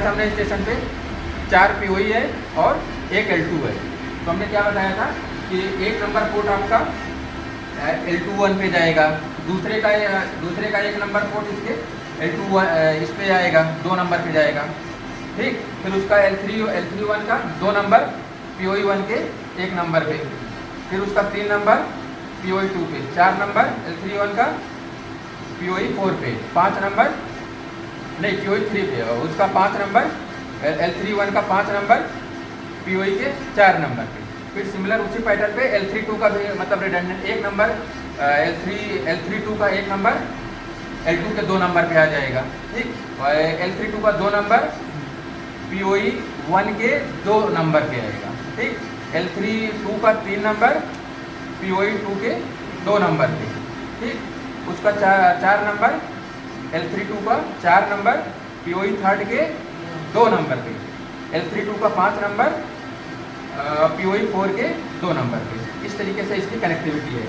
हमने स्टेशन पे 4 POE है और एक L2 है। तो हमने क्या बताया था कि एक नंबर पोर्ट आपका L21 पे जाएगा, दूसरे का एक नंबर पोर्ट इसके L21 इस पे आएगा, 2 नंबर पे जाएगा, ठीक। फिर उसका L31 का 2 नंबर POE1 के 1 नंबर पे, फिर उसका 3 नंबर POE2 पे, 4 नंबर L31 का POE4 पे, 5 नंबर नहीं POE3 पे, उसका 5 नंबर L31 का 5 नंबर POE के 4 नंबर पे। फिर सिमिलर उसी पैटर्न पे L32 का भी मतलब रिडंडेंट 1 नंबर L32 का 1 नंबर L2 के 2 नंबर पे आ जाएगा, ठीक। और L32 का 2 नंबर POE1 के 2 नंबर पे आएगा, ठीक। L32 का 3 नंबर POE2 के 2 नंबर पे, ठीक। उसका 4 नंबर L32 का 4 नंबर POE3 के 2 नंबर पे, L32 का 5 नंबर POE4 के 2 नंबर पे। इस तरीके से इसकी कनेक्टिविटी है।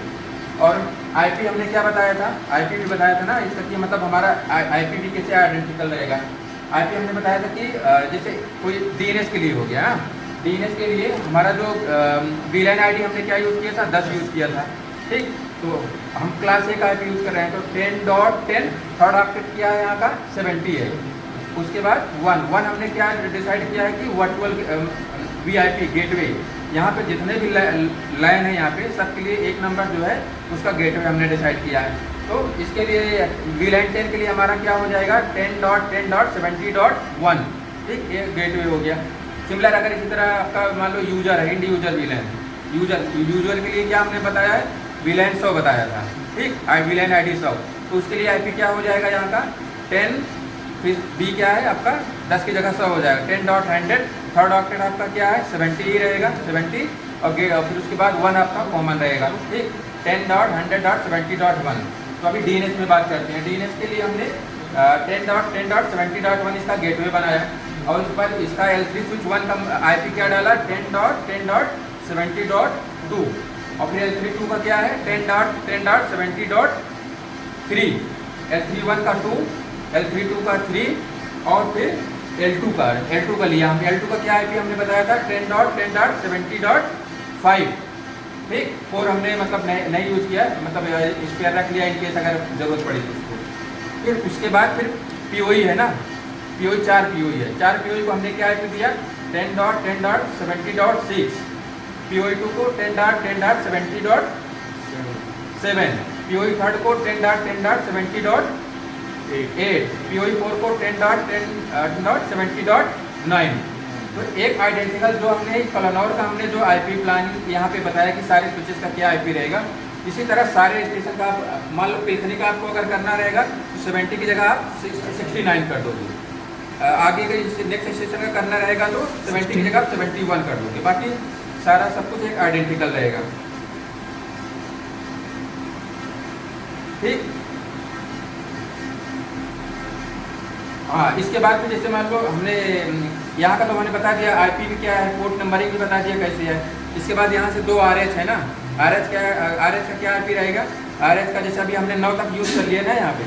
और IP हमने क्या बताया था, IP भी बताया था ना इसका कि मतलब हमारा IP भी कैसे आइडेंटिकल रहेगा। IP हमने बताया था कि जैसे कोई DNS के लिए हो गया, DNS के लिए हमारा जो VLAN ID हमने क्या यूज़ किया था, 10 यूज़ किया था, ठीक। तो हम क्लास A का IP यूज़ कर रहे हैं, तो 10.10 थर्ड ऑक्टेट क्या है यहाँ का 70 है। उसके बाद 1 हमने क्या डिसाइड किया है कि वर्चुअल VIP गेटवे, यहाँ पे जितने भी लाइन है यहाँ पे सबके लिए 1 नंबर जो है उसका गेटवे हमने डिसाइड किया है। तो इसके लिए VLAN 10 के लिए हमारा क्या हो जाएगा 10.10.70.1, ठीक, ये गेटवे हो गया। सिमिलर अगर इसी तरह आपका मान लो यूजर है, इंडिविजुअल VLAN, यूजर के लिए क्या हमने बताया है VLAN 100 बताया था, ठीक, VLAN ID 100। तो उसके लिए IP क्या हो जाएगा यहाँ का 10, फिर B क्या है आपका 10 की जगह 100 हो जाएगा, 10.100 थर्ड ऑक्टेट आपका क्या है 70 ही रहेगा, 70 और फिर उसके बाद 1 आपका कॉमन रहेगा, ठीक, 10.100.70.1। तो अभी DNS में बात करते हैं। DNS के लिए हमने 10.10.70.1 इसका गेटवे बनाया और उसके बाद इसका L3 स्विच 1 का IP क्या डाला 10.10.70.2 और फिर L32 का क्या है 10.10.70.3, L31 का 2, L32 का 3 और फिर L2 का लिया हमने। L2 का क्या IP हमने बताया था 10.10.70.5, ठीक। 4 हमने मतलब नहीं यूज़ किया, मतलब स्पेयर रख लिया इनकेस अगर ज़रूरत पड़ी तो उसको। फिर उसके बाद फिर POE है ना, POE 4 POE है, 4 POE को हमने क्या IP दिया 10.10.70.6, POE2 को 10.10.70.7, POE थर्ड को 10.10.70.8, POE4 को 10.10.70.9। तो एक आइडेंटिकल जो हमने कलनौर का हमने जो IP प्लान यहाँ पे बताया कि सारे स्विचेस का क्या IP रहेगा, इसी तरह सारे स्टेशन का मान लो पिलखनी का आपको अगर करना रहेगा तो 70 की जगह आप 69 कर दोगे, आगे का नेक्स्ट स्टेशन का करना रहेगा तो 70 की जगह 71 कर दोगे, बाकी सारा सब कुछ एक आइडेंटिकल रहेगा, ठीक। हाँ, इसके बाद फिर जैसे मान लो हमने यहाँ का तो मैंने बता दिया IP भी क्या है, पोर्ट नंबरिंग भी बता दिया कैसे है। इसके बाद यहाँ से 2 RH है ना, RH का क्या IP रहेगा, RH का जैसे अभी हमने 9 तक यूज़ कर लिया ना, यहाँ पे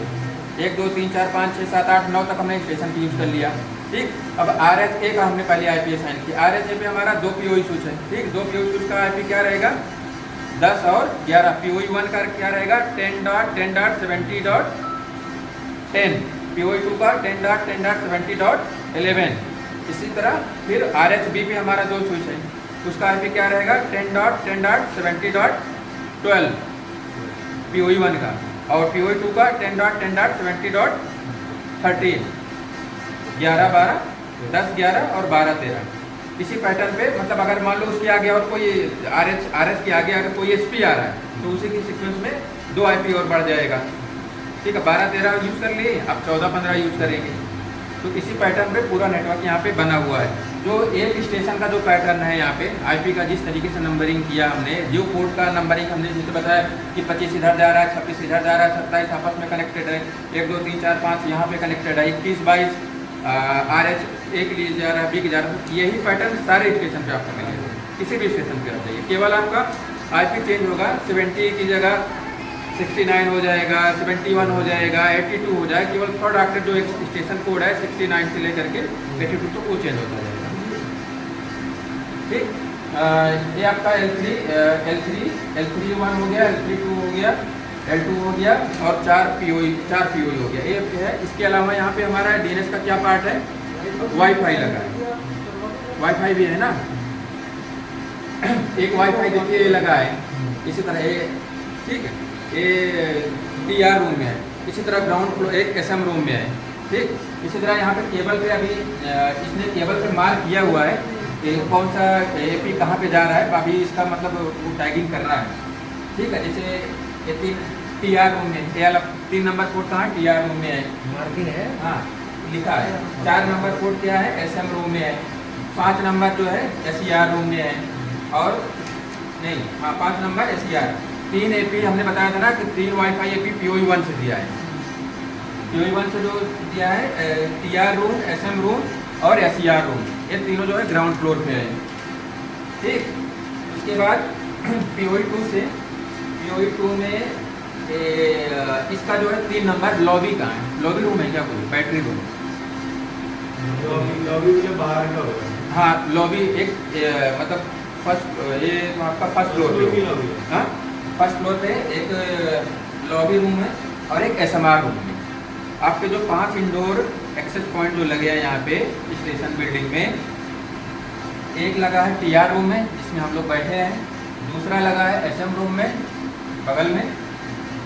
1 2 3 4 5 6 7 8 9 तक हमने स्टेशन पे यूज़ कर लिया, ठीक। अब RH का हमने पहले IP असाइन किया। RH पे हमारा 2 POE स्विच है, ठीक, 2 POE स्विच का IP क्या रहेगा 10 और 11, POE1 का क्या रहेगा 10.10.70.10, POE2 का 10.10.70.11। इसी तरह फिर RHB पे हमारा 2 स्विच है, उसका IP क्या रहेगा 10.10.70.12 POE1 का, और POE2 का 10.10.70.13, 11 12 10 11 और 12 13। इसी पैटर्न पे मतलब अगर मान लो उसके आगे और कोई RH के आगे अगर कोई SP आ रहा है तो उसी की सीक्वेंस में 2 IP और बढ़ जाएगा, ठीक है। 12 13 यूज़ कर लिए, अब 14 15 यूज़ करेंगे। तो इसी पैटर्न पे पूरा नेटवर्क यहाँ पे बना हुआ है। जो एक स्टेशन का जो पैटर्न है यहाँ पे IP का जिस तरीके से नंबरिंग किया हमने, जियो पोर्ट का नंबरिंग हमने जैसे बताया कि 25 इधर जा रहा है, 26 इधर जा रहा है, 27 आपस में कनेक्टेड है, 1 2 3 4 5 यहाँ पे कनेक्टेड है, 21 22 RH एक लिए जा रहा है, B के जा रहा है। यही पैटर्न सारे स्टेशन पे आपको मिलेगा, किसी भी स्टेशन पे आ जाइए, केवल आपका IP चेंज होगा, 70 की जगह 69 हो जाएगा, 71 हो जाएगा, 82 हो जाएगा। केवल थर्ड आफ्टर जो एक स्टेशन कोड है 69 से लेकर के 82 तक वो चेंज होता जाएगा। ठीक, ये आपका L3 1 हो गया, L3 2 हो गया, L2 हो गया और 4 POE हो गया। ये है। इसके अलावा यहाँ पे हमारा DNS का क्या पार्ट है, वाईफाई लगा है, वाईफाई भी है ना, एक वाईफाई देखिए ये लगा है। इसी तरह ये, ठीक है, ये DR रूम में है। इसी तरह ग्राउंड फ्लोर एक SM रूम में है। ठीक, इसी तरह यहाँ पे केबल पे अभी इसने केबल पे मार्क किया हुआ है कि कौन सा AP कहाँ पे जा रहा है, अभी इसका मतलब वो टैगिंग कर रहा है। ठीक है, जैसे ये 3 TR रूम में, 3 नंबर कोड कहाँ है, TR रूम में है, मार्किंग है, हाँ लिखा है। 4 नंबर कोड क्या है, SM रूम में है। 5 नंबर जो है SER रूम में है, और नहीं, हाँ 5 नंबर SER। 3 AP हमने बताया था ना कि 3 वाईफाई AP POE1 से दिया है। POE1 से जो दिया है TR रूम, SM रूम और SER रूम, ये तीनों जो है ग्राउंड फ्लोर पे है। ठीक, उसके बाद POE2 से, POE2 में इसका जो है 3 नंबर लॉबी का है। लॉबी रूम है क्या कोई, बैटरी रूम, लॉबी के बाहर का होगा। हाँ लॉबी एक मतलब फर्स्ट, ये आपका फर्स्ट फ्लोर पे, हाँ फर्स्ट फ्लोर पे एक लॉबी रूम है और एक SMR रूम है। आपके जो 5 इंडोर एक्सेस पॉइंट जो लगे हैं यहाँ पे स्टेशन बिल्डिंग में, एक लगा है TR रूम में जिसमें हम लोग बैठे हैं, दूसरा लगा है SM रूम में बगल में,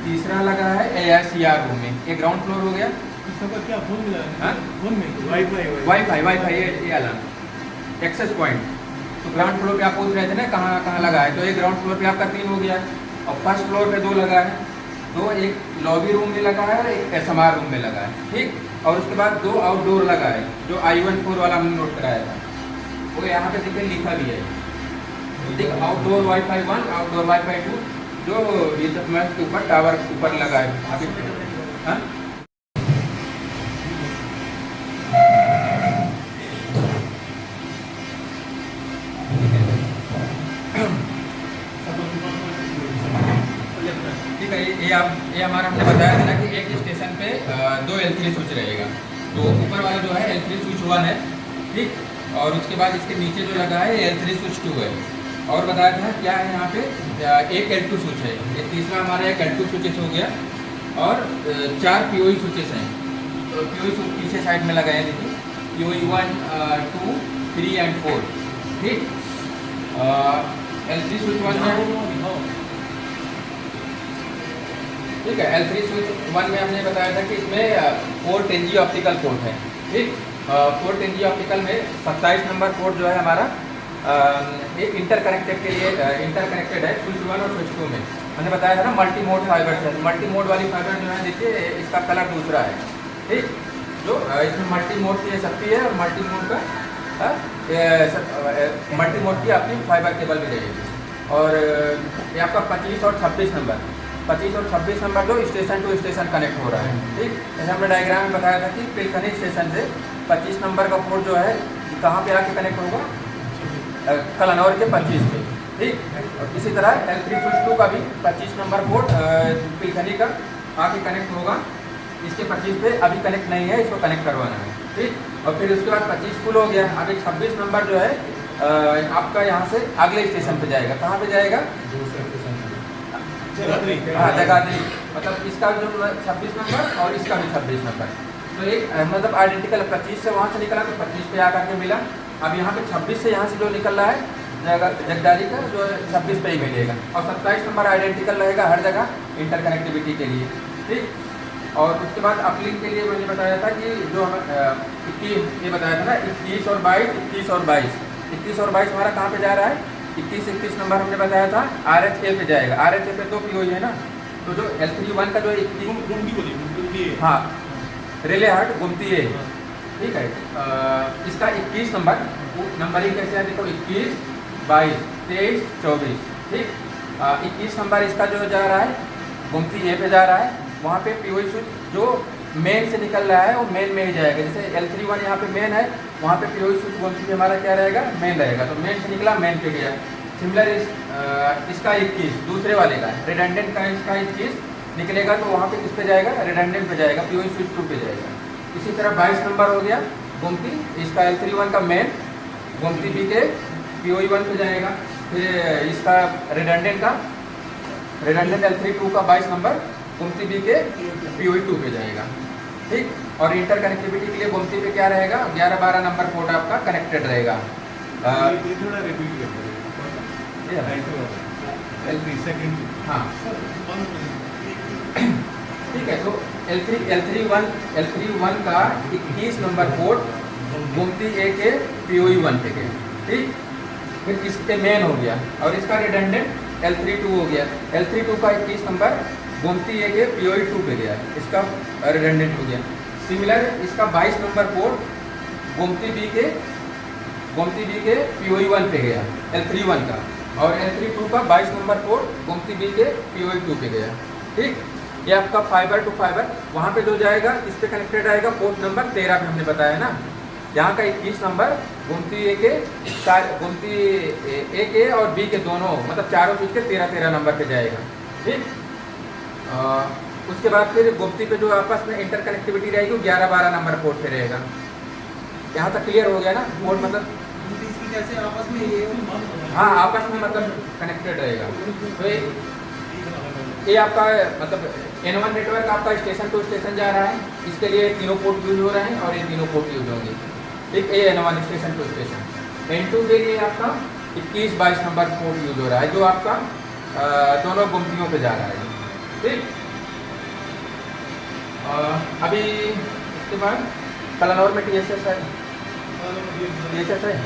तीसरा लगा है SER रूम में। ये ग्राउंड फ्लोर हो गया। इसका क्या फोन मिला है? हाँ? फोन में वाईफाई ये अलग एक्सेस पॉइंट। तो ग्राउंड फ्लोर पे आप पूछ रहे थे ना कहाँ कहाँ लगा है, तो ये ग्राउंड फ्लोर पे आपका 3 हो गया, और फर्स्ट फ्लोर पे 2 लगा है, 2 एक लॉबी रूम में लगा है और एक SMR रूम में लगा है। ठीक, और उसके बाद 2 आउटडोर लगा है, जो I14 वाला हमने नोट कराया था, वो यहाँ पे देखिए लिखा भी है। ठीक, आउटडोर वाईफाई 1, आउटडोर वाईफाई 2, जो ये मैच के ऊपर टावर ऊपर लगा है अभी। हाँ? ठीक है, ये हमारा हमने बताया था ना कि एक स्टेशन पे 2 L3 स्विच रहेगा। तो ऊपर वाला जो है L3 स्विच 1 है। ठीक, और उसके बाद इसके नीचे जो लगा है L3 स्विच 2 है। और बताया था क्या है यहाँ पे, एक L2 स्विच है। ये तीसरा हमारा एक L2 स्विचेस हो गया, और 4 POE स्विचेस हैं। तो POE स्विच पीछे साइड में लगाए, देखिए POE 1, 2, 3 and 4। ठीक, L3 स्विच 1 में, ठीक है, L3 स्विच 1 में हमने बताया था कि इसमें 4 10G ऑप्टिकल पोर्ट है। ठीक, 4 10G ऑप्टिकल में 27 नंबर पोर्ट जो है हमारा एक इंटरकनेक्टेड के लिए इंटरकनेक्टेड है स्विच 1 और स्विच 2 में। मैंने बताया था ना मल्टी मोड फाइबर से, मल्टी मोड वाली फाइबर जो है देखिए इसका कलर दूसरा है। ठीक, जो इसमें मल्टी मोड की शक्ति है और मल्टी मोड का मल्टी मोड की अपनी फाइबर केबल भी रहेगी। और ये आपका 25 और 26 नंबर, 25 और 26 नंबर जो स्टेशन टू स्टेशन कनेक्ट हो रहा है। ठीक, जैसे हमने डायग्राम में बताया था कि पिलखनी स्टेशन से 25 नंबर का पोर्ट जो है कहाँ पे आके कनेक्ट होगा, कलानौर के 25 पे। ठीक, और इसी तरह L3 स्विच 2 का भी 25 नंबर पोर्ट पिलखनी का आके कनेक्ट होगा। इसके 25 पे अभी कनेक्ट नहीं है, इसको कनेक्ट करवाना है। ठीक, और फिर उसके बाद 25 फुल हो गया, अभी 26 नंबर जो है आपका यहाँ से अगले स्टेशन पे जाएगा। कहाँ पे जाएगा, हाँ जगाधरी, मतलब इसका जो 26 नंबर और इसका भी 26 नंबर, तो एक मतलब आइडेंटिकल 25 से वहाँ से निकला तो 25 पे आकर के मिला। अब यहाँ पे 26 से यहाँ से जो निकल रहा है जगदारी का जो 26 पे ही मिलेगा, और 27 नंबर आइडेंटिकल रहेगा हर जगह इंटरकनेक्टिविटी के लिए। ठीक, और उसके बाद अपलिंक के लिए मैंने बताया था कि जो हम 21 ये बताया था ना 21 और 22, 21 और 22, 21 और 22 हमारा कहाँ पे जा रहा है, 21 नंबर हमने बताया था RHA पे जाएगा। RHA पे 2 POE है ना, तो जो L3 1 का जो 21, हाँ रिले हार्ट गुमती है। ठीक है, इसका 21 नंबर नंबरिंग कैसे है देखो, 21, 22, 23, 24। ठीक, 21 नंबर इसका जो जा रहा है गुमती ए पे जा रहा है, वहाँ पे POE स्विच जो मेन से निकल रहा है वो मेन में ही जाएगा। जैसे L3 1 यहाँ पे मेन है, वहाँ पे POE स्विच गुमती पे हमारा क्या रहेगा, मेन रहेगा, तो मेन से निकला मेन पे गया। सिमिलर इसका 21 दूसरे वाले का, रिडंडेंट का इसका 21 निकलेगा तो वहाँ पे किस पे जाएगा, रिडंडेंट पे जाएगा, पीओई स्विच 2 पे जाएगा। इसी तरह 22 नंबर हो गया गोमती, इसका L31 का मेन गोमती बी के पीओई 1 पे जाएगा। फिर इसका रिडंडेंट L32 का 22 नंबर गोमती बी के पीओई 2 पे जाएगा। ठीक, और इंटर कनेक्टिविटी के लिए गोमती पे क्या रहेगा, 11-12 नंबर पोर्ट आपका कनेक्टेड रहेगा। ये थोड़ा रिपीट कर L3 सेकंड। हाँ ठीक है, तो L31 का 21 नंबर पोर्ट गोमती ए के पीओई 1 पे गया। ठीक, फिर इस पे मेन हो गया और इसका रिडंडेंट L32 हो गया। L32 का 21 नंबर गोमती ए के पीओई 2 पे गया, इसका रिडंडेंट हो गया। सिमिलर इसका 22 नंबर पोर्ट गोमती बी के पीओई 1 पे गया L31 का, और L32 का 22 नंबर पोर्ट गोमती बी के पीओई 2 पे गया। ठीक, ये आपका फाइबर टू फाइबर वहाँ पे जो जाएगा इस पे कनेक्टेड आएगा पोर्ट नंबर 13 पे हमने बताया ना। यहाँ का 21 नंबर गोमती ए के और बी के दोनों मतलब चारों स्विच के 13-13 नंबर पे जाएगा। ठीक, उसके बाद फिर गोमती पे जो आपस में इंटर कनेक्टिविटी रहेगी वो 11-12 नंबर पोर्ट पे रहेगा। यहाँ तक क्लियर हो गया ना, पोर्ट मतलब कैसे आपस में ये हाँ आपस में मतलब कनेक्टेड रहेगा। तो ये आपका मतलब N1 नेटवर्क आपका स्टेशन टू स्टेशन जा रहा है, इसके लिए तीनों पोर्ट यूज हो रहे हैं और ये तीनों पोर्ट यूज होंगे। ठीक, ये N1 station to station. N2 के लिए आपका 21-22 नंबर पोर्ट यूज हो रहा है जो आपका दोनों गुमतियों पे जा रहा है। ठीक, अभी इसके बाद कलानौर में TSS है, TSS है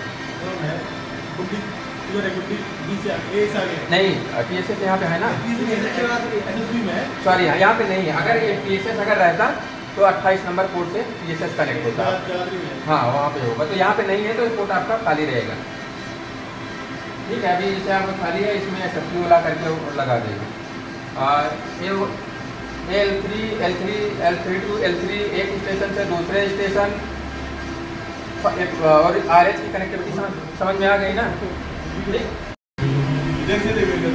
नहीं, TSS यहाँ पे है ना, सॉरी यहाँ पे नहीं है। अगर ये TSS अगर रहता तो 28 नंबर पोर्ट से TSS कनेक्ट होता, हाँ वहाँ पे होगा। तो यहाँ पे नहीं है तो ये पोर्ट आपका खाली रहेगा। ठीक है, अभी जैसे आपका खाली है इसमें SFP वाला करके लगा देगा। ये L32 एक स्टेशन से दूसरे स्टेशन और RH की कनेक्टिविटी समझ में आ गई ना। इधर से देखिए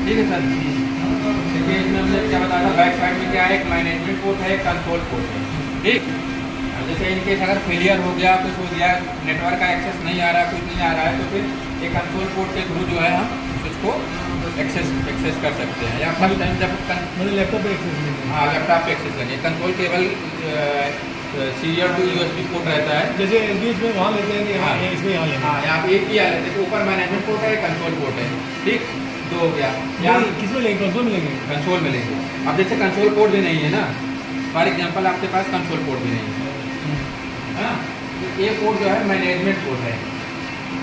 ठीक है सर। देखिए इसमें हमने क्या बताया था, बैक साइड में क्या है, एक मैनेजमेंट पोर्ट है, एक कंट्रोल पोर्ट है। ठीक, जैसे इनकेस अगर फेलियर हो गया, कुछ हो गया, नेटवर्क का एक्सेस नहीं आ रहा, कुछ नहीं आ रहा है, तो फिर एक कंट्रोल पोर्ट के थ्रू जो है हम उसको एक्सेस कर सकते हैं। या फर्स्ट टाइम जब लैपटॉप पे एक्सेस नहीं है, हाँ लैपटॉप पे एक्सेस करिए। Control cable serial to USB port रहता है, जैसे एलडीएच में वहाँ लेते हैं, यहाँ इसमें यहाँ लेते हैं। हाँ यहाँ पे एक ही आ रहा है, ऊपर मैनेजमेंट पोर्ट है, कंट्रोल पोर्ट है। ठीक, दो हो गया। यहाँ किस में लेंगे, कंसोल में लेंगे? कंसोल में लेंगे। अब जैसे कंसोल पोर्ट भी नहीं है ना, फॉर एग्जांपल आपके पास कंसोल पोर्ट भी नहीं है ना, तो ये पोर्ट जो है मैनेजमेंट पोर्ट है।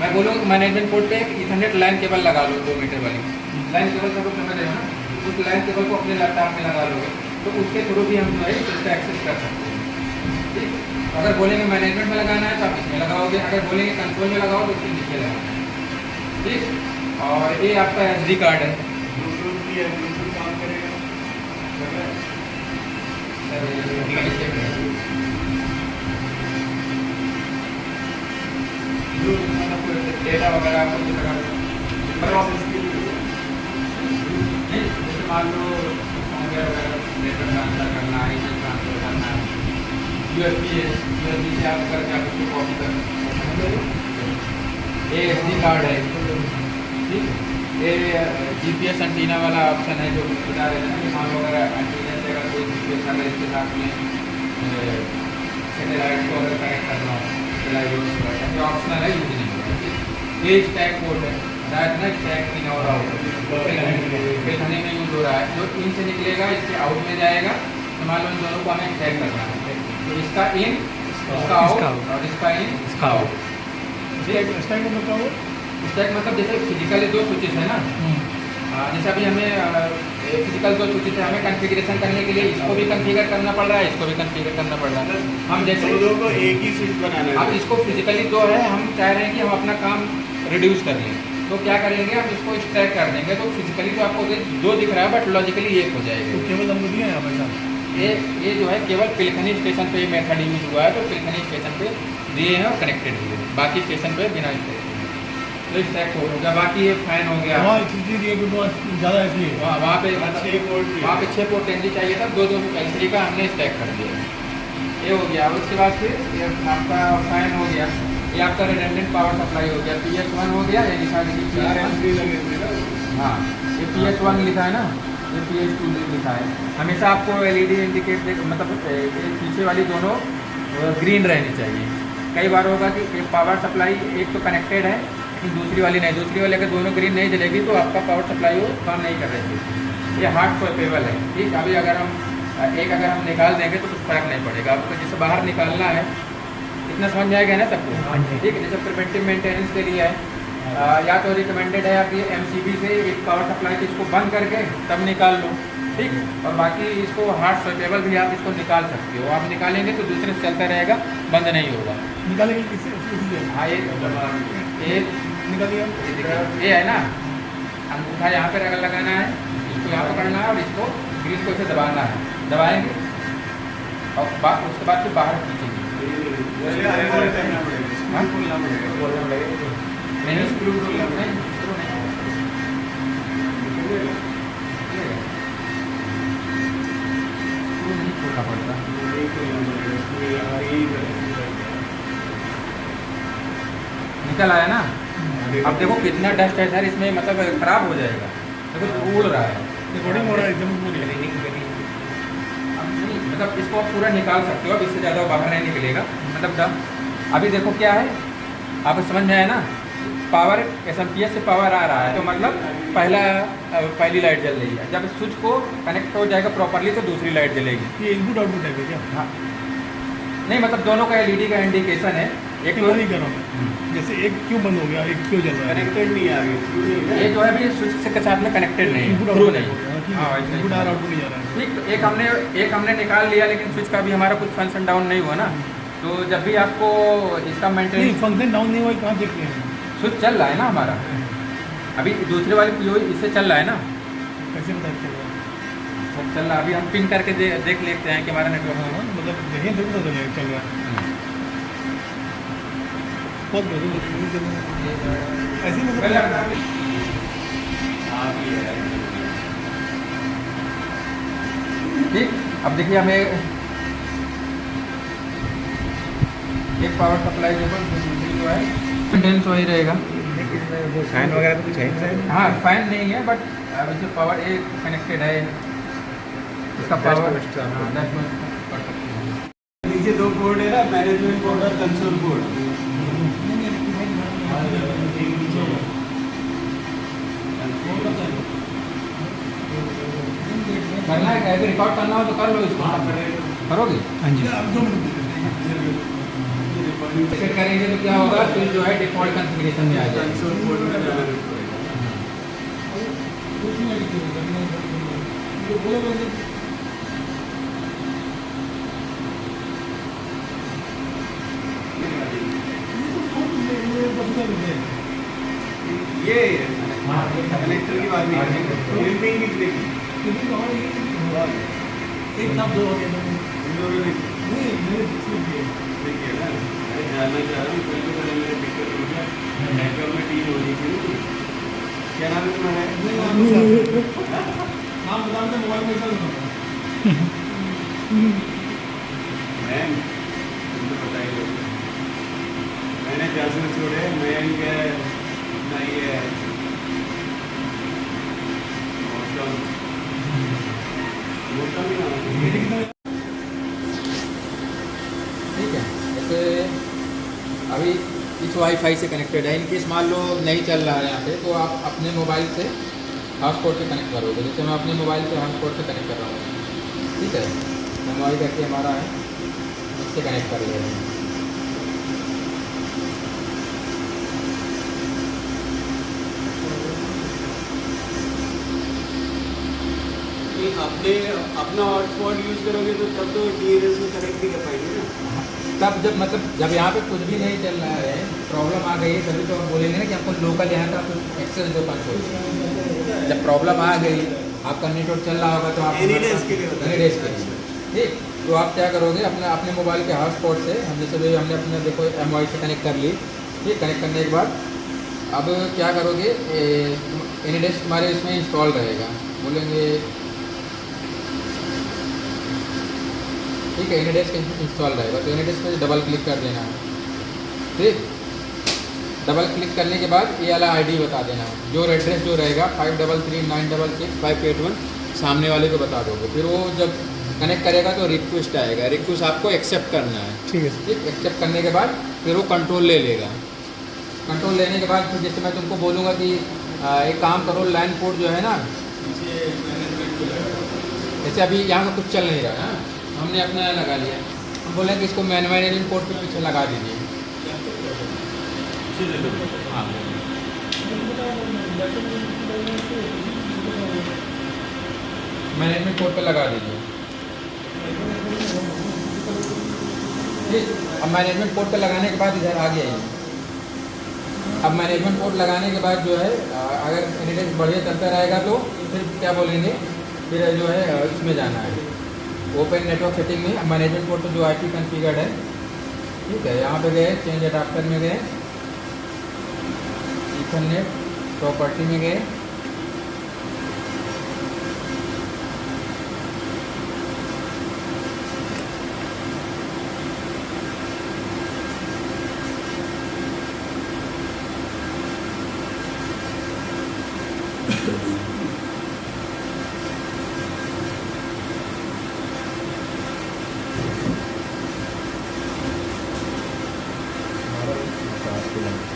मैं बोलूँगा मैनेजमेंट पोर्ट पे एक इथरनेट लाइन केबल लगा लो, 2 मीटर वाली लाइन केबल सब समझ रहे हो ना, उस लाइन केबल को अपने लैपटॉप में लगा लोगे तो उसके थ्रू भी हम जो है इसका एक्सेस कर सकते हैं। ठीक, अगर बोलेंगे मैनेजमेंट में लगाना है तो आप इसमें लगाओगे, अगर बोलेंगे कंसोल में लगाओ तो उसके नीचे लगाओ। ठीक, और ये आपका SD कार्ड है, काम करेगा। डेटा वगैरह आपको जैसे मान लो सॉफ्टवेयर वगैरह डेटा ट्रांसफर करना है, ईमेल ट्रांसफर करना है, USB से आप करके आप उसको कॉपी कर सकते हैं। ये SD कार्ड है। ठीक, ये GPS एंटीना वाला ऑप्शन है जो बता रहे हैं कि मान लो अगर एंटीना से अगर कोई GPS अगर इसके साथ में सैटेलाइट को अगर कनेक्ट करना हो, सैटेलाइट ऑप्शनल है, यूज नहीं होगा। ये स्टैक पोर्ट है, ना स्टैक इन और आउट बैठने में यूज हो रहा है। जो इन से निकलेगा इसके आउट में जाएगा, तो मान लो इन दोनों को हमें स्टैक करना है, तो इसका इन इसका आउट और इसका इन इसका आउट। स्टैक मतलब जैसे फिजिकली 2 स्विचेस है ना, जैसे अभी हमें फिजिकल 2 स्विचेस है, हमें कॉन्फ़िगरेशन करने के लिए इसको भी कॉन्फ़िगर करना पड़ रहा है, इसको भी कॉन्फ़िगर करना पड़ रहा है। हम जैसे को एक ही स्विच बनाना है, अब इसको फिजिकली 2 है, हम चाह रहे हैं कि हम अपना काम रिड्यूस कर लें, तो क्या करेंगे, हम इसको स्टैक कर देंगे। तो फिजिकली तो आपको 2 दिख रहा है बट लॉजिकली 1 हो जाएगा। तो केवल हमको दिया है यहाँ पर ये जो है केवल पिलखनी स्टेशन पे ये मेथड यूज हुआ है, तो पिलखनी स्टेशन पे दिए हैं और कनेक्टेड हुए हैं, बाकी स्टेशन पे बिना स्टेशन तो स्टैक हो गया। बाकी ये फैन हो गया, वहाँ चीज़ ये कि बहुत ज़्यादा ऐसी है। वहाँ पे छः पोर्ट भी है। वहाँ पे 6 पोर्ट एनजी चाहिए था, 2 L3 का हमने स्टैक कर दिया। ये हो गया। उसके बाद फिर ये आपका फैन हो गया, ये आपका रिडंडेंट पावर सप्लाई हो गया, PS1 हो गया, ये लिखा है चार PS1। एंट्री लगे थे ना। हाँ, ये PS1 लिखा है ना, ये PS2 लिखा है। हमेशा आपको LED इंडिकेट मतलब ये पीछे वाली दोनों ग्रीन रहनी चाहिए। कई बार होगा कि एक पावर सप्लाई एक तो कनेक्टेड है लेकिन दूसरी वाली नहीं, दूसरी वाली अगर दोनों ग्रीन नहीं जलेगी तो आपका पावर सप्लाई वो काम नहीं कर रही है। ये हार्ड स्वैपेबल है, ठीक। अभी अगर हम निकाल देंगे तो कुछ फ़र्क नहीं पड़ेगा। आपको जैसे बाहर निकालना है, इतना समझ में आएगा ना सबको, ठीक है। जैसे प्रिवेंटिव मेंटेनेंस के लिए है, या तो रिकमेंडेड है आप ये MCB से एक पावर सप्लाई को इसको बंद करके तब निकाल लो, ठीक। और बाकी इसको हार्ड स्वैपेबल भी आप इसको निकाल सकते हो। आप निकालेंगे तो दूसरे से चलता रहेगा, बंद नहीं होगा। निकालेंगे किससे? हाँ, ये निकालिए। ये है ना, अंगूठा यहाँ पर अगर लगाना है, इसको यहाँ पकड़ना है और इसको ग्रीन को इसे दबाना है, दबाएंगे और उसके बाद फिर बाहर खींचेंगे। हाँ? नहीं, स्क्रू नहीं, स्क्रू नहीं। स्क्रू नहीं खोलना पड़ता। निकल आया ना। अब देखो कितना डस्ट है सर इसमें, मतलब खराब हो जाएगा। देखो उड़ रहा है, रिकॉर्डिंग हो रहा है एकदम पूरी। अब नहीं, मतलब इसको आप पूरा निकाल सकते हो, अब इससे ज़्यादा बाहर नहीं निकलेगा, मतलब डम। अभी देखो क्या है, आपको समझ में आया ना, पावर SMPS से पावर आ रहा है तो मतलब पहली लाइट जल रही है। जब स्विच को कनेक्ट हो जाएगा प्रॉपरली तो दूसरी लाइट जलेगी। ये इनपुट आउटपुट है क्या? हाँ, नहीं मतलब दोनों का LED का इंडिकेशन है। एक तो नहीं कर रहा हूँ, जैसे एक क्यों बंद हो गया, एक क्यों जल रहा है? कनेक्टेड नहीं है आगे। ये जो है भी स्विच से के साथ में कनेक्टेड नहीं है, थ्रू नहीं। हाँ, वैसे इनपुट आ रहा आउटपुट नहीं जा रहा है। ठीक। तो एक हमने निकाल लिया, लेकिन स्विच का भी हमारा कुछ फंक्शन डाउन नहीं हुआ ना। तो जब भी आपको इसका नहीं, मेंटेनेंस, फंक्शन डाउन नहीं हुआ, कहाँ देखते हैं? स्विच चल रहा है ना हमारा, अभी दूसरे वाले POE इससे चल रहा है ना, कैसे पता चलेगा? सब चल रहा है। अभी हम पिन करके देख लेते हैं कि हमारा नेटवर्क हाँ, मतलब देखें तो पता चलेगा चल रहा है। बहुत ऐसे मतलब ठीक। अब देखिए हमें एक पावर सप्लाई जो है मेंटेनेंस वही रहेगा। फैन वगैरह तो कुछ है नहीं? हाँ, फैन नहीं है, बट वैसे पावर एक कनेक्टेड है, इसका पावर नीचे 2 पोर्ट है ना, मैनेजमेंट पोर्ट और कंसोल पोर्ट। करना है क्या? रिकॉर्ड करना हो तो कर लो इसको, करोगे? हाँ जी। सेट करेंगे तो क्या होगा, फिर जो है डिफॉल्ट कॉन्फ़िगरेशन में आ जाएगा। कंसोल पोर्ट में जाना है। ये कनेक्टर की बात नहीं है, क्लिपिंग निकलेगी। एक नाम दो हो गया। इन दोनों ने देखिए ना, अरे जानना चाह रहा हूँ, कोई तो पहले मेरे दिक्कत हो गया, नेटवर्क में टीम हो रही थी। क्या नाम है तुम्हारा? नाम बता दो, मोबाइल में चल रहा मैम, तुम तो पता ही होगा। मैंने जासूस छोड़े, मैं क्या नहीं है। मौसम भी ना ठीक है। जैसे अभी इस वाईफाई से कनेक्टेड है, इनकेस मान लो नहीं चल रहा है यहाँ पे, तो आप अपने मोबाइल से हॉटस्पॉट से कनेक्ट करोगे। जैसे मैं अपने मोबाइल से हॉटस्पॉट से कनेक्ट कर रहा हूँ, ठीक है। मोबाइल करके हमारा है, इससे कनेक्ट कर ले रहे हैं। अपने अपना हॉटस्पॉट यूज़ करोगे तो तब तो DNS में कनेक्ट नहीं कर पाएंगे ना। तब जब मतलब जब यहाँ पे कुछ भी नहीं चल रहा है, प्रॉब्लम आ गई है, तभी तो आप बोलेंगे ना कि आपको लोकल यहाँ का एक्सेस दो 500। जब प्रॉब्लम आ गई, आपका नेटवर्क चल रहा होगा तो आप Any days के लिए होता है। Any days के लिए। ठीक। तो आप क्या करोगे, अपने मोबाइल के हॉटस्पॉट से, हम जैसे भी हमने अपने देखो MY से कनेक्ट कर ली। ठीक, कनेक्ट करने के बाद अब क्या करोगे, एनीडेस्क हमारे इसमें इंस्टॉल रहेगा, बोलेंगे ठीक है, एनीडेस्क इंस्टॉल रहेगा। तो एनीडेस्क पे डबल क्लिक कर देना है। ठीक, डबल क्लिक करने के बाद ये वाला ID बता देना है, जो एड्रेस जो रहेगा 53396658 सामने वाले को बता दोगे। फिर वो जब कनेक्ट करेगा तो रिक्वेस्ट आएगा, रिक्वेस्ट आपको एक्सेप्ट करना है। ठीक है सर। ठीक, एक्सेप्ट करने के बाद फिर वो कंट्रोल ले लेगा। कंट्रोल लेने के बाद फिर जैसे मैं तुमको बोलूँगा कि एक काम करो, लैंड पोर्ट जो है ना, जैसे अभी यहाँ का कुछ चल नहीं रहा है, हमने अपना लगा लिया, हम बोले कि इसको मैनेजमेंट पोर्ट के पीछे लगा दीजिए। हाँ, मैनेजमेंट पोर्ट पे लगा दीजिए। ठीक, अब मैनेजमेंट पोर्ट पे लगाने के बाद इधर आ गया है। अब मैनेजमेंट पोर्ट लगाने के बाद जो है अगर एनीडेस्क बढ़िया चलता रहेगा तो फिर क्या बोलेंगे, फिर जो है इसमें जाना है ओपन नेटवर्क सेटिंग में। मैनेजमेंट पोर्ट तो जो IP कॉन्फ़िगर्ड है, ठीक है, यहाँ पे गए, चेंज अडाप्टर में गए, ईथरनेट प्रॉपर्टी में गए,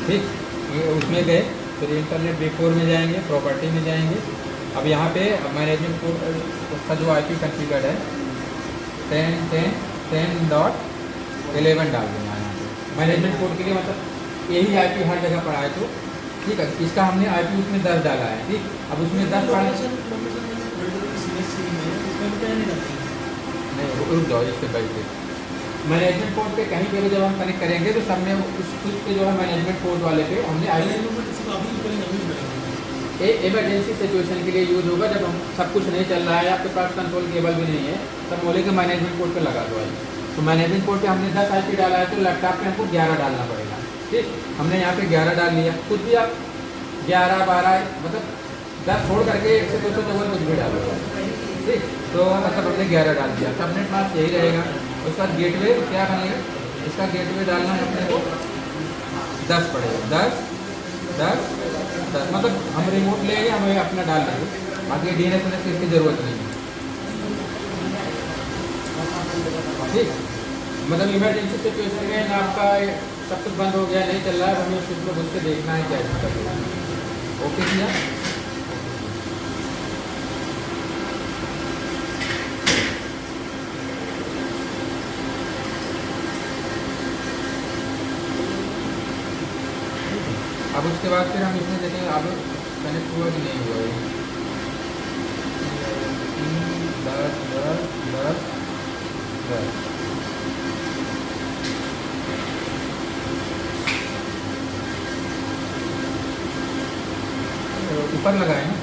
ठीक, ये उसमें गए, फिर इंटरनेट बिफोर में जाएंगे, प्रॉपर्टी में जाएंगे। अब यहाँ पे मैनेजमेंट पोर्ट उसका जो IP कॉन्फ़िगर्ड है 10.10.11 डाल देना है यहाँ पे। मैनेजमेंट पोर्ट के लिए मतलब यही IP हर जगह पड़ा है, तो ठीक है, इसका हमने IP उसमें 10 डाला है। ठीक, अब उसमें 10 पड़ा नहीं, रुक जाओ, इसके बैठ मैनेजमेंट पोर्ट पे कहीं पे भी जब हम कनेक्ट करेंगे तो सब में उस स्विच पे जो है मैनेजमेंट पोर्ट वाले पे हमने इमरजेंसी सिचुएशन के लिए यूज़ होगा, जब हम सब कुछ नहीं चल रहा है, आपके पास कंट्रोल केबल भी नहीं है, तब बोले कि मैनेजमेंट पोर्ट पे लगा दो आई। तो मैनेजमेंट पोर्ट पे हमने 10 IP डाला है, तो लैपटॉप पे हमको 11 डालना पड़ेगा। ठीक, हमने यहाँ पे 11 डाल लिया, कुछ भी आप 11 12 मतलब 10 छोड़ करके 1 से 254 कुछ भी डालो। ठीक, तो मतलब हमने 11 डाल दिया, सबनेट मास्क यही रहेगा। उसका गेटवे क्या बनेगा, इसका गेटवे डालना है अपने को 10 पड़ेगा, 10 10 10 मतलब हम रिमोट लेंगे, हमें अपना डाल लेंगे, बाकी DNS की ज़रूरत नहीं है। ठीक, मतलब इमरजेंसी सिचुएशन में ना आपका सब कुछ बंद हो गया, नहीं चल रहा है, हमें उस में घुस के देखना है क्या करना है। ओके किया, अब उसके बाद फिर हम इसमें देखेंगे अब कनेक्ट हुआ कि नहीं हुआ है। 10 10 10 10 ऊपर लगाए ना,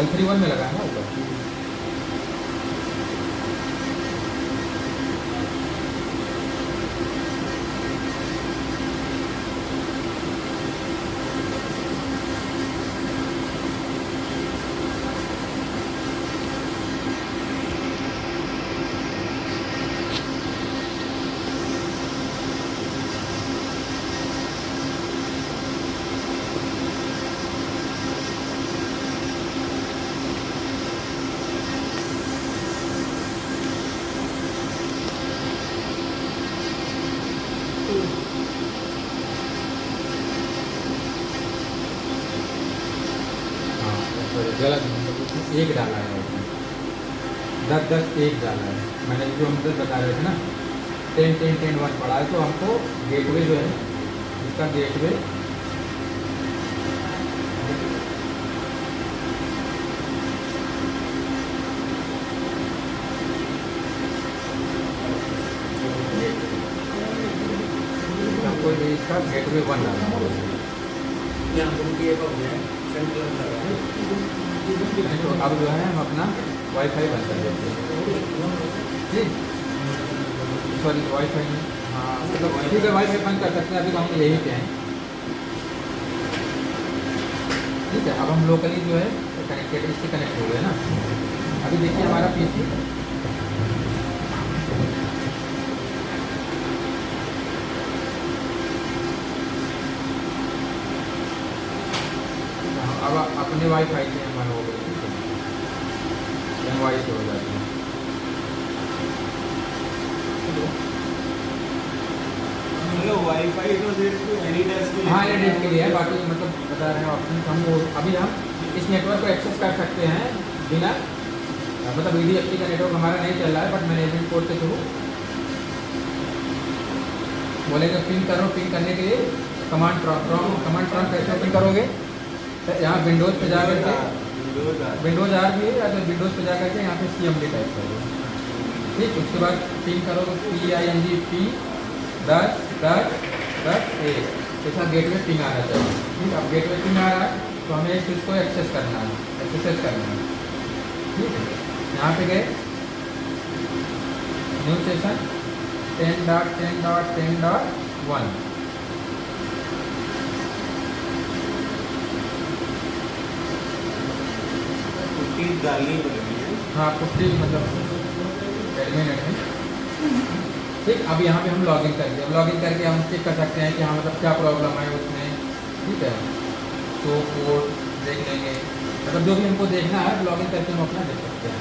L31 में लगाए ना ऊपर। गलत मतलब एक डाला है उसमें 10 1 डाला है। मैंने जो हम बता रहे थे ना 10 10 10 1 पढ़ा है, तो हमको गेटवे जो है इसका गेटवे हमको इसका गेटवे 1 डालना होगा। तो अब जो है हम अपना वाईफाई बंद कर देते हैं। ठीक, सॉरी वाईफाई नहीं, हाँ मतलब ठीक है वाईफाई बंद कर सकते हैं, अभी तो हम यही पे हैं। ठीक है, अब हम लोकली जो है कनेक्टेड इससे कनेक्ट हो गए ना। अभी देखिए हमारा पीसी अब अपने वाईफाई से हमारा हो गया, वाई से हो जाती है। मतलब वाईफाई तो सिर्फ एनी डेस्क के लिए हाँ एनी के लिए है, बाकी मतलब बता रहे हैं ऑप्शन हम वो अभी हम इस नेटवर्क को एक्सेस कर सकते हैं बिना मतलब VDFT का नेटवर्क हमारा नहीं चल रहा है, बट मैनेजमेंट कोड के थ्रू बोलेंगे पिन करो। पिन करने के लिए कमांड प्रॉम्प्ट कैसे ओपन करोगे? तो यहाँ विंडोज़ पे जा करके विंडोज आर भी है, या तो विंडोज़ पे जा करके यहाँ पे CMD टाइप करोगे। ठीक, उसके बाद पिन करोगे PING P 10 1 ऐसा गेटवे पिंग आना चाहिए। ठीक, अब गेटवे पिंग आ रहा है तो हमें इस चीज़ को एक्सेस करना है। ठीक है, यहाँ पे गए न्यू सेशन 10.10.10.1 कुकी डालनी पड़ेगी। हाँ पुट्टी मतलब एडमिन है। ठीक, अब यहाँ पे हम लॉगिन करेंगे। अब लॉगिन करके हम चेक कर सकते हैं कि हाँ मतलब क्या प्रॉब्लम है उसमें। ठीक है, तो कोड देख लेंगे, मतलब जो भी हमको देखना है लॉगिन करके हम अपना देख सकते हैं।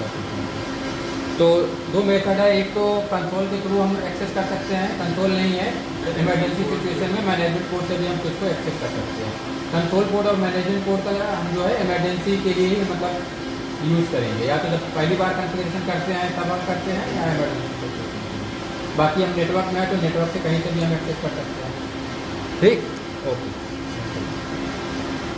तो दो मेथड है, एक तो कंसोल के थ्रू हम एक्सेस कर सकते हैं, कंसोल नहीं है तो इमरजेंसी सिचुएशन में मैनेजमेंट कोड से भी हम इसको एक्सेस कर सकते हैं। कंसोल कोड और मैनेजमेंट कोड का हम जो है इमरजेंसी के लिए ही मतलब यूज़ करेंगे, या तो जब पहली बार कॉन्फ़िगरेशन करते हैं तब हम करते हैं, या इमरजेंसी सिचुएशन। बाकी हम नेटवर्क में है तो नेटवर्क से कहीं से भी हम एक्सेस कर सकते हैं। ठीक, ओके।